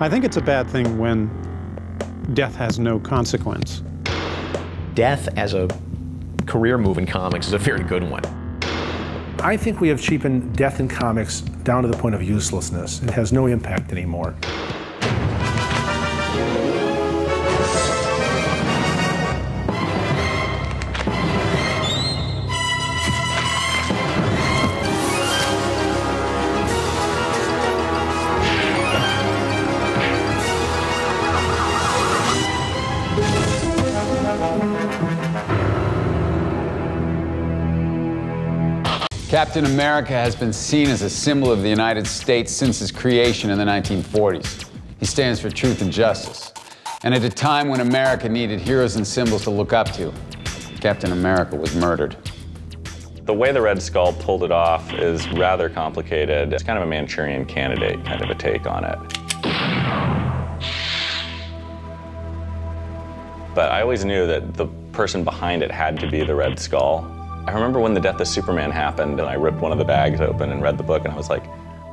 I think it's a bad thing when death has no consequence. Death as a career move in comics is a very good one. I think we have cheapened death in comics down to the point of uselessness. It has no impact anymore. Captain America has been seen as a symbol of the United States since his creation in the 1940s. He stands for truth and justice. And at a time when America needed heroes and symbols to look up to, Captain America was murdered. The way the Red Skull pulled it off is rather complicated. It's kind of a Manchurian Candidate kind of a take on it. But I always knew that the person behind it had to be the Red Skull. I remember when the death of Superman happened and I ripped one of the bags open and read the book and I was like,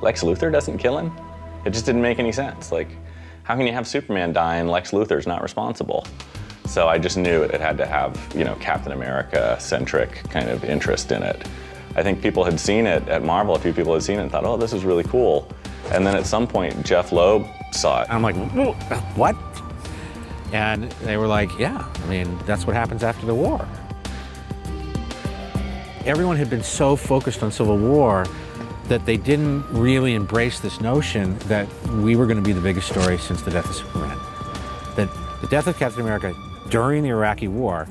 Lex Luthor doesn't kill him? It just didn't make any sense. Like, how can you have Superman die and Lex Luthor's not responsible? So I just knew it had to have, you know, Captain America-centric kind of interest in it. I think people had seen it at Marvel, a few people had seen it and thought, oh, this is really cool. And then at some point, Jeff Loeb saw it. I'm like, what? And they were like, yeah, I mean, that's what happens after the war. Everyone had been so focused on Civil War that they didn't really embrace this notion that we were going to be the biggest story since the death of Superman. That the death of Captain America during the Iraqi War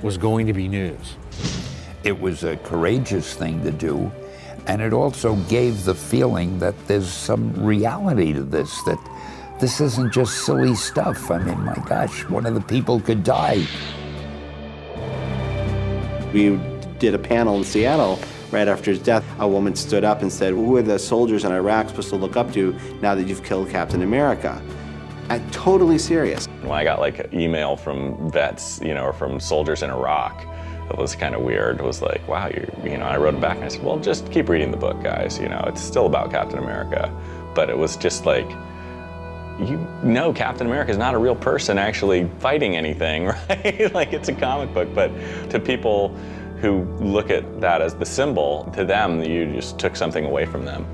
was going to be news. It was a courageous thing to do, and it also gave the feeling that there's some reality to this, that this isn't just silly stuff. I mean, my gosh, one of the people could die. We did a panel in Seattle right after his death. A woman stood up and said, who are the soldiers in Iraq supposed to look up to now that you've killed Captain America? And totally serious. When I got like an email from vets, you know, or from soldiers in Iraq, it was kind of weird. It was like, wow, you know, I wrote it back and I said, well, just keep reading the book, guys. You know, it's still about Captain America. But it was just like, you know, Captain America is not a real person actually fighting anything, right? Like, it's a comic book, but to people who look at that as the symbol, to them, you just took something away from them.